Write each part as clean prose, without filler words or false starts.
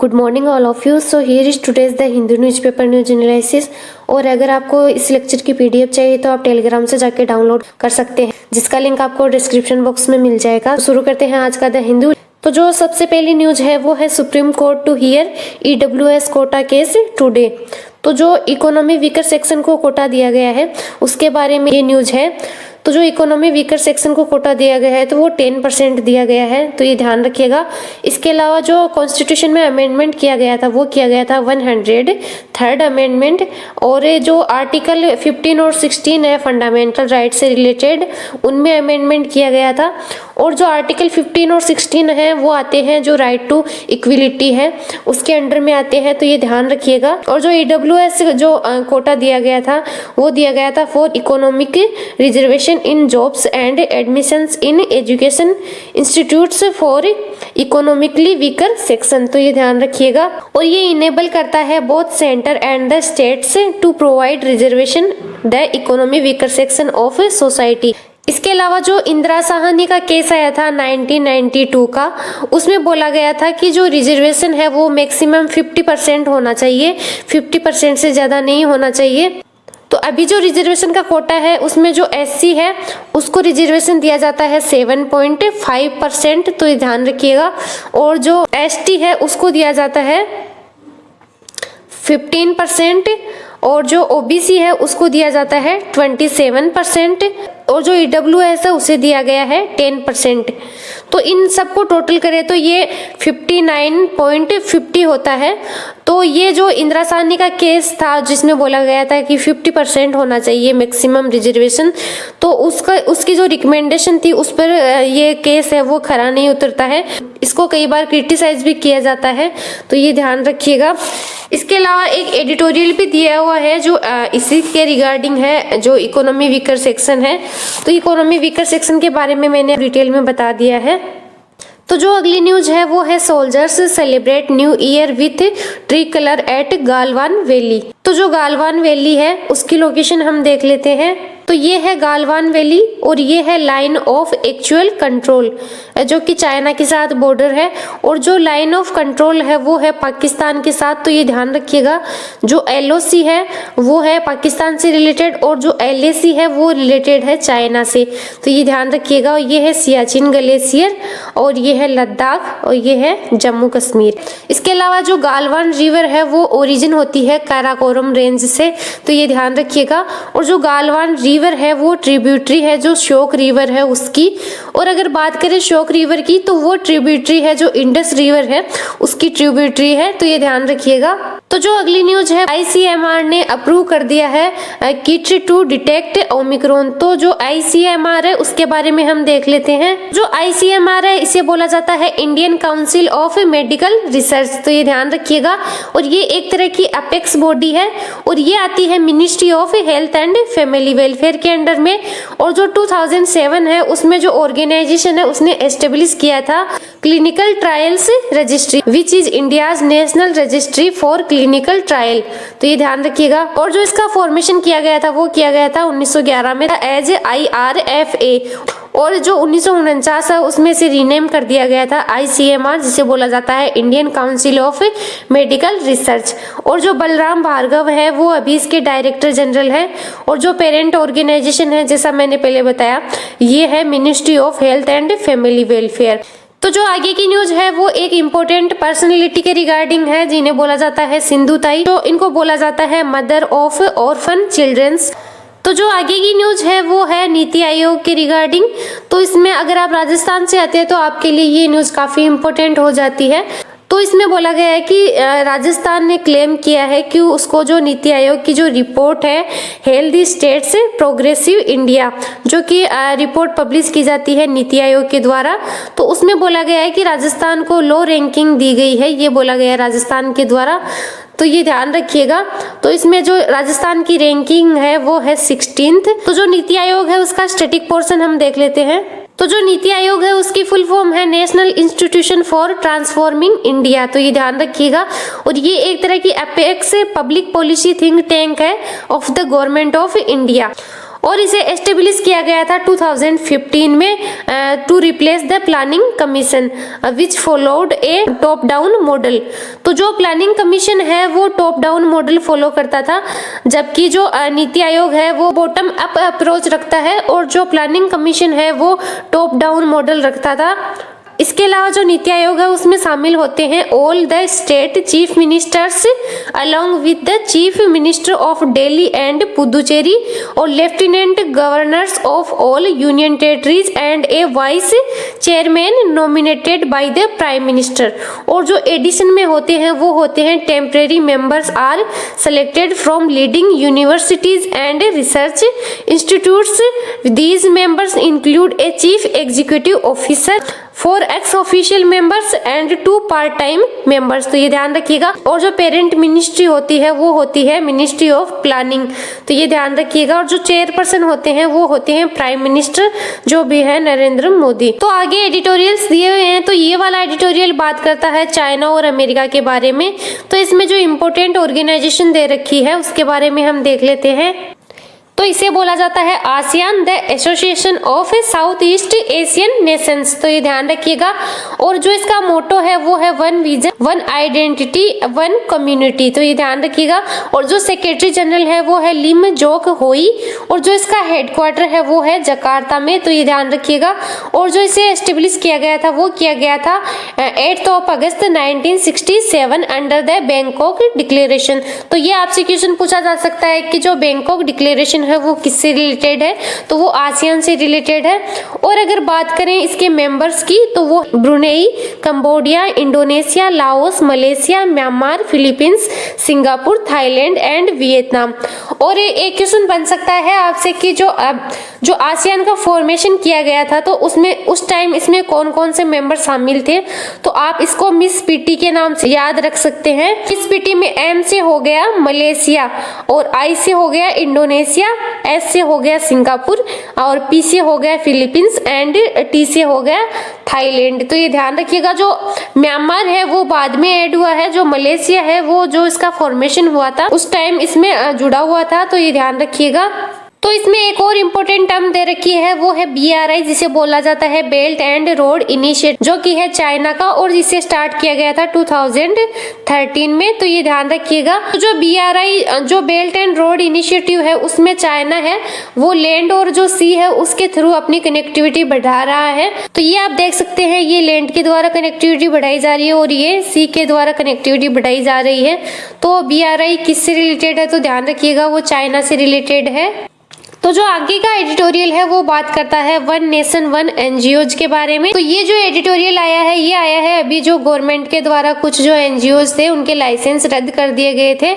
Good morning all of you. So here is today's the Hindu newspaper news analysis. और अगर आपको इस lecture की पीडीएफ चाहिए तो आप टेलीग्राम से जाके डाउनलोड कर सकते हैं, जिसका लिंक आपको डिस्क्रिप्शन बॉक्स में मिल जाएगा। शुरू करते हैं आज का द हिंदू। तो जो सबसे पहली न्यूज है वो है supreme court to hear EWS quota case today. तो जो इकोनॉमी वीकर सेक्शन को कोटा दिया गया है उसके बारे में ये न्यूज है। तो जो इकोनॉमी वीकर सेक्शन को कोटा दिया गया है तो वो 10% दिया गया है, तो ये ध्यान रखिएगा। इसके अलावा जो कॉन्स्टिट्यूशन में अमेंडमेंट किया गया था वो किया गया था 103rd अमेंडमेंट। और जो आर्टिकल 15 और 16 है फंडामेंटल राइट से रिलेटेड, उनमें अमेंडमेंट किया गया था। और जो आर्टिकल 15 और 16 है वो आते हैं जो राइट टू इक्विलिटी है उसके अंडर में आते हैं, तो ये ध्यान रखिएगा। और जो ईडब्ल्यूएस जो कोटा दिया गया था वो दिया गया था for economic reservation in jobs and admissions in education institutes for economically weaker section, तो ये ध्यान रखिएगा। और ये इनेबल करता है both centre and the states to provide reservation the economy weaker section of society. इसके अलावा जो इंदिरा साहनी का केस आया था 1992 का, उसमें बोला गया था कि जो रिजर्वेशन है वो मैक्सिमम 50% होना चाहिए, 50% से ज़्यादा नहीं होना चाहिए। तो अभी जो रिजर्वेशन का कोटा है उसमें जो एससी है उसको रिजर्वेशन दिया जाता है 7.5%, तो ये ध्यान रखिएगा। और जो एसटी है उसको दिया जाता है 15%, और जो ओबीसी है उसको दिया जाता है 27%, और जो ईडब्ल्यूएस है उसे दिया गया है 10%। तो इन सबको टोटल करें तो ये 59.50 होता है। तो ये जो इंदिरा साहनी का केस था जिसमें बोला गया था कि 50% होना चाहिए मैक्सिमम रिजर्वेशन, तो उसकी जो रिकमेंडेशन थी उस पर ये केस है वो खरा नहीं उतरता है। इसको कई बार क्रिटिसाइज भी किया जाता है, तो ये ध्यान रखिएगा। इसके अलावा एक एडिटोरियल भी दिया हुआ है जो इसी के रिगार्डिंग है, जो इकोनॉमी वीकर सेक्शन है। तो इकोनॉमी वीकर सेक्शन के बारे में मैंने डिटेल में बता दिया है। तो जो अगली न्यूज है वो है soldiers celebrate new year with tricolour at Galwan valley. तो जो गालवान वैली है उसकी लोकेशन हम देख लेते हैं। तो ये है गालवान वैली और ये है लाइन ऑफ एक्चुअल कंट्रोल जो कि चाइना के साथ बॉर्डर है, और जो लाइन ऑफ कंट्रोल है वो है पाकिस्तान के साथ, तो ये ध्यान रखिएगा। जो एलओसी है वो है पाकिस्तान से रिलेटेड और जो एलएसी है वो रिलेटेड है चाइना से, तो ये ध्यान रखिएगा। ये है सियाचिन ग्लेशियर और ये है लद्दाख और ये है जम्मू कश्मीर। इसके अलावा जो गालवान रिवर है वो ओरिजिन होती है काराकोरम रेंज से, तो ये ध्यान रखिएगा। और जो गालवान रिवर है वो ट्रिब्यूटरी है जो श्योक रिवर है उसकी। और अगर बात करें श्योक रिवर की तो वो ट्रिब्यूटरी है जो इंडस रिवर है उसकी ट्रिब्यूटरी है, तो ये ध्यान रखिएगा। तो जो अगली न्यूज है आईसीएमआर ने अप्रूव कर दिया है किट टू डिटेक्ट ओमिक्रॉन। तो जो आईसीएमआर है उसके बारे में हम देख लेते हैं। जो आईसीएमआर है इसे बोला जाता है Indian council of medical research, तो ये ध्यान रखिएगा। और ये एक तरह की अपेक्स बॉडी है और ये आती है ministry of health and family welfare के अंडर में। और जो 2007 है उसमें जो ऑर्गेनाइजेशन है उसने एस्टेब्लिश किया था clinical trials registry which is India's national registry for clinical trial, तो ये ध्यान रखिएगा। और जो इसका फॉर्मेशन किया गया था वो किया गया था 1911 में एज IRFA, और जो 1949 है उसमें से रीनेम कर दिया गया था ICMR जिसे बोला जाता है Indian council of medical research. और जो बलराम भार्गव है वो अभी इसके डायरेक्टर जनरल है। और जो पेरेंट ऑर्गेनाइजेशन है जैसा मैंने पहले बताया ये है ministry of health and family welfare. तो जो आगे की न्यूज है वो एक इम्पोर्टेंट पर्सनैलिटी के रिगार्डिंग है जिन्हें बोला जाता है सिंधु ताई, तो इनको बोला जाता है मदर ऑफ ऑर्फन चिल्ड्रंस। तो जो आगे की न्यूज है वो है नीति आयोग के रिगार्डिंग। तो इसमें अगर आप राजस्थान से आते हैं तो आपके लिए ये न्यूज काफी इम्पोर्टेंट हो जाती है। तो इसमें बोला गया है कि राजस्थान ने क्लेम किया है कि उसको जो नीति आयोग की जो रिपोर्ट है हेल्दी स्टेट्स प्रोग्रेसिव इंडिया, जो कि रिपोर्ट पब्लिश की जाती है नीति आयोग के द्वारा, तो उसमें बोला गया है कि राजस्थान को लो रैंकिंग दी गई है, ये बोला गया है राजस्थान के द्वारा, तो ये ध्यान रखिएगा। तो इसमें जो राजस्थान की रैंकिंग है वो है 16th। तो जो नीति आयोग है उसका स्टैटिक पोर्शन हम देख लेते हैं। तो जो नीति आयोग है उसकी फुल फॉर्म है national institution for transforming India, तो ये ध्यान रखिएगा। और ये एक तरह की apex public policy think tank है of the government of India. और इसे एस्टेब्लिश किया गया था 2015 में to replace the planning commission which followed a top down model. तो जो प्लानिंग कमीशन है वो टॉप डाउन मॉडल फॉलो करता था, जबकि जो नीति आयोग है वो बॉटम अप अप्रोच रखता है और जो प्लानिंग कमीशन है वो टॉप डाउन मॉडल रखता था। इसके अलावा जो नीति आयोग है उसमें शामिल होते हैं all the state chief ministers along with the chief minister of Delhi and Puducherry और lieutenant governors of all union territories and a vice chairman nominated by the prime minister. और जो एडिशन में होते हैं वो होते हैं temporary members are selected from leading universities and research institutes. These members include a chief executive officer, 4 ex officio members and 2 part time members. तो ये ध्यान रखिएगा। और जो पेरेंट मिनिस्ट्री होती है वो होती है मिनिस्ट्री ऑफ प्लानिंग, तो ये ध्यान रखिएगा। और जो चेयरपर्सन होते हैं वो होते हैं प्राइम मिनिस्टर, जो भी है नरेंद्र मोदी। तो आगे एडिटोरियल्स दिए हुए हैं, तो ये वाला एडिटोरियल बात करता है चाइना और अमेरिका के बारे में। तो इसमें जो इम्पोर्टेंट ऑर्गेनाइजेशन दे रखी है उसके बारे में हम देख लेते हैं। तो इसे बोला जाता है ASEAN the association of south east Asian Nations. तो ये ध्यान रखिएगा। और जो इसका मोटो है वो है one vision, one identity, one community. तो ये ध्यान रखिएगा। और जो सेक्रेटरी जनरल है वो है लिम जोक होई और जो इसका हेडक्वार्टर है वो है जकार्ता में। तो ये ध्यान रखिएगा। और जो इसे एस्टेब्लिश किया गया था वो किया गया था 8 अगस्त 1967 अंडर द बैंकॉक डिक्लेरेशन। तो ये आपसे क्वेश्चन पूछा जा सकता है कि जो बैंकॉक डिक्लेरेशन है वो किससे रिलेटेड है, तो वो आसियान से रिलेटेड है। और अगर बात करें इसके मेंबर्स की तो वो Brunei, Cambodia, Indonesia, Laos, Malaysia, Myanmar, Philippines, Singapore, Thailand and Vietnam. और एक क्वेश्चन बन सकता है आपसे कि जो आसियान का फॉर्मेशन किया गया था तो उसमें उस टाइम इसमें कौन कौन से मेंबर शामिल थे, तो आप इसको मिस पीटी के नाम से याद रख सकते हैं। मिस पीटी में एम से हो गया मलेशिया और आई से हो गया इंडोनेशिया, एस से हो गया सिंगापुर और पी से हो गया फिलीपींस एंड टी से हो गया थाईलैंड। तो ये ध्यान रखिएगा। जो म्यांमार है वो बाद में ऐड हुआ है, जो मलेशिया है वो जो इसका फॉर्मेशन हुआ था उस टाइम इसमें जुड़ा हुआ था। तो ये ध्यान रखिएगा। तो इसमें एक और इम्पोर्टेंट टर्म दे रखी है वो है BRI, जिसे बोला जाता है बेल्ट एंड रोड इनिशिएटिव, जो कि है चाइना का और इसे स्टार्ट किया गया था 2013 में। तो ये ध्यान रखिएगा। तो जो BRI जो बेल्ट एंड रोड इनिशिएटिव है उसमें चाइना है वो लैंड और जो सी है उसके थ्रू अपनी कनेक्टिविटी बढ़ा रहा है। तो ये आप देख सकते हैं, ये लैंड के द्वारा कनेक्टिविटी बढ़ाई जा रही है और ये सी के द्वारा कनेक्टिविटी बढ़ाई जा रही है। तो BRI किससे रिलेटेड है, तो ध्यान रखिएगा वो चाइना से रिलेटेड है। तो जो आगे का एडिटोरियल है वो बात करता है वन नेशन वन एनजीओज के बारे में। तो ये जो एडिटोरियल आया है ये आया है अभी जो गवर्नमेंट के द्वारा कुछ जो एनजीओज थे उनके लाइसेंस रद्द कर दिए गए थे।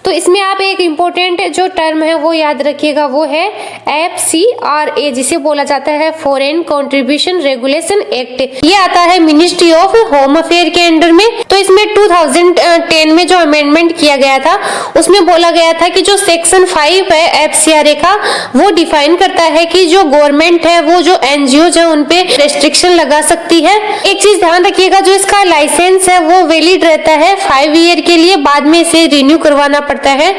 तो इसमें आप एक इम्पोर्टेंट जो टर्म है वो याद रखिएगा, वो है FCRA, जिसे बोला जाता है फॉरेन कंट्रीब्यूशन रेगुलेशन एक्ट। ये आता है मिनिस्ट्री ऑफ होम अफेयर के अंडर में। तो इसमें 2010 में जो अमेंडमेंट किया गया था उसमें बोला गया था कि जो सेक्शन 5 है FCRA का वो डिफाइन करता है कि जो गवर्नमेंट है वो जो एनजीओज है उनपे रेस्ट्रिक्शन लगा सकती है। एक चीज ध्यान रखिएगा, जो इसका लाइसेंस है वो वैलिड रहता है 5 ईयर के लिए, बाद में इसे रिन्यू करवाना पड़ता है।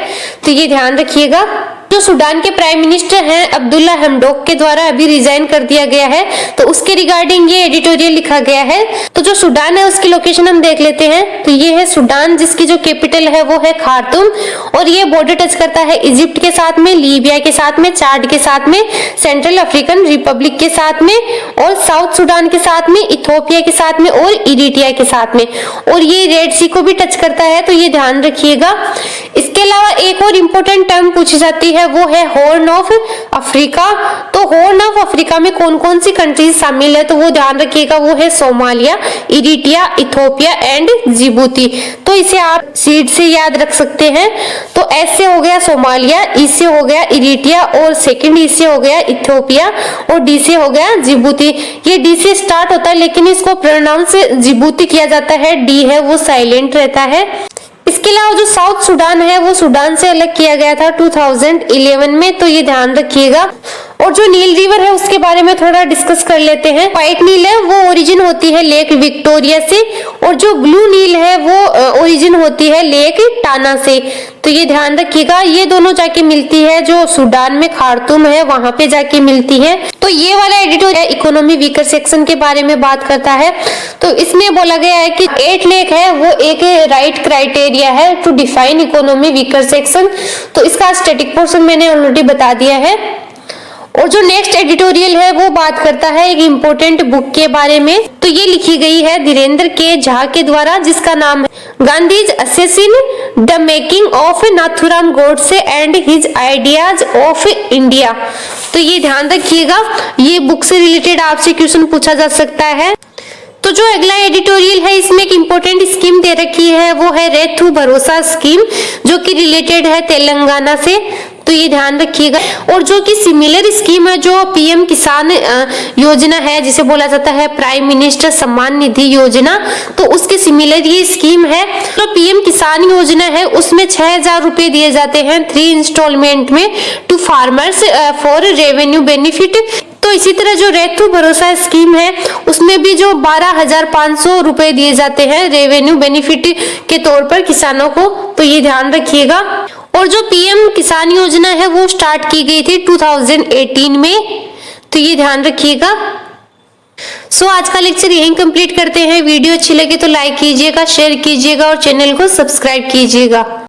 तो ये ध्यान रखिएगा। जो सूडान के प्राइम मिनिस्टर हैं अब्दुल्ला हमडोक के द्वारा अभी रिजाइन कर दिया गया है, तो उसके रिगार्डिंग ये एडिटोरियल लिखा गया है। तो जो सूडान है उसकी लोकेशन हम देख लेते हैं। तो ये है सूडान, जिसकी जो कैपिटल है वो है खार्तूम और ये बॉर्डर टच करता है इजिप्ट के साथ में, लीबिया के साथ में, चाड के साथ में, सेंट्रल अफ्रीकन रिपब्लिक के साथ में और साउथ सूडान के साथ में, इथोपिया के साथ में और इरिट्रिया के साथ में, और ये रेड सी को भी टच करता है। तो ये ध्यान रखिएगा। इसके अलावा एक और इम्पोर्टेंट टर्म पूछी जाती है वो है हॉर्न ऑफ अफ्रीका। तो हॉर्न ऑफ अफ्रीका में कौन कौन सी कंट्रीज शामिल है, तो वो ध्यान रखिएगा, वो है Somalia, Eritrea, Ethiopia and Djibouti. तो इसे आप सीड से याद रख सकते हैं। तो एस से हो गया सोमालिया, ई से हो गया इरिट्रिया और सेकंड ई से हो गया इथोपिया और डी से हो गया जिबूती। ये डी से स्टार्ट होता है लेकिन इसको प्रोनाउंस जिबूती किया जाता है, डी है वो साइलेंट रहता है। इसके अलावा जो साउथ सूडान है वो सूडान से अलग किया गया था 2011 में। तो ये ध्यान रखिएगा। और जो नील रिवर है उसके बारे में थोड़ा डिस्कस कर लेते हैं। व्हाइट नील है वो ओरिजिन होती है लेक विक्टोरिया से और जो ब्लू नील है वो ओरिजिन होती है लेक टाना से, तो ये ध्यान रखिएगा। ये दोनों जाके मिलती है जो सूडान में खार्तूम है वहां पे जाके मिलती है। तो ये वाला एडिटोरियल इकोनॉमी वीकर सेक्शन के बारे में बात करता है। तो इसमें बोला गया है कि 8 लेक है वो एक राइट क्राइटेरिया है to define economy weaker section. तो इसका स्टैटिक पोर्शन मैंने ऑलरेडी बता दिया है। और जो नेक्स्ट एडिटोरियल है वो बात करता है एक इम्पोर्टेंट बुक के बारे में। तो ये लिखी गई है धीरेन्द्र के झा के द्वारा, जिसका नाम है Gandhi's assassin the making of Nathuram Godse and his ideas of India. तो ये ध्यान रखिएगा, ये बुक से रिलेटेड आपसे क्वेश्चन पूछा जा सकता है। तो जो अगला एडिटोरियल है इसमें एक इम्पोर्टेंट स्कीम दे रखी है, वो है रैथू भरोसा स्कीम, जो कि रिलेटेड है तेलंगाना से। तो ये ध्यान रखिएगा। और जो कि सिमिलर स्कीम है जो पीएम किसान योजना है, जिसे बोला जाता है प्राइम मिनिस्टर सम्मान निधि योजना, तो उसके सिमिलर ये स्कीम है। तो पीएम किसान योजना है उसमें 6000 रुपए दिए जाते हैं 3 इंस्टॉलमेंट में to farmers for revenue benefit. तो इसी तरह जो रैथू भरोसा स्कीम है उसमें भी जो 12,500 रुपए दिए जाते हैं रेवेन्यू बेनिफिट के तौर पर किसानों को। तो ये ध्यान रखिएगा। और जो पीएम किसान योजना है वो स्टार्ट की गई थी 2018 में। तो ये ध्यान रखिएगा। सो आज का लेक्चर यहीं कंप्लीट करते हैं। वीडियो अच्छी लगे तो लाइक कीजिएगा, शेयर कीजिएगा और चैनल को सब्सक्राइब कीजिएगा।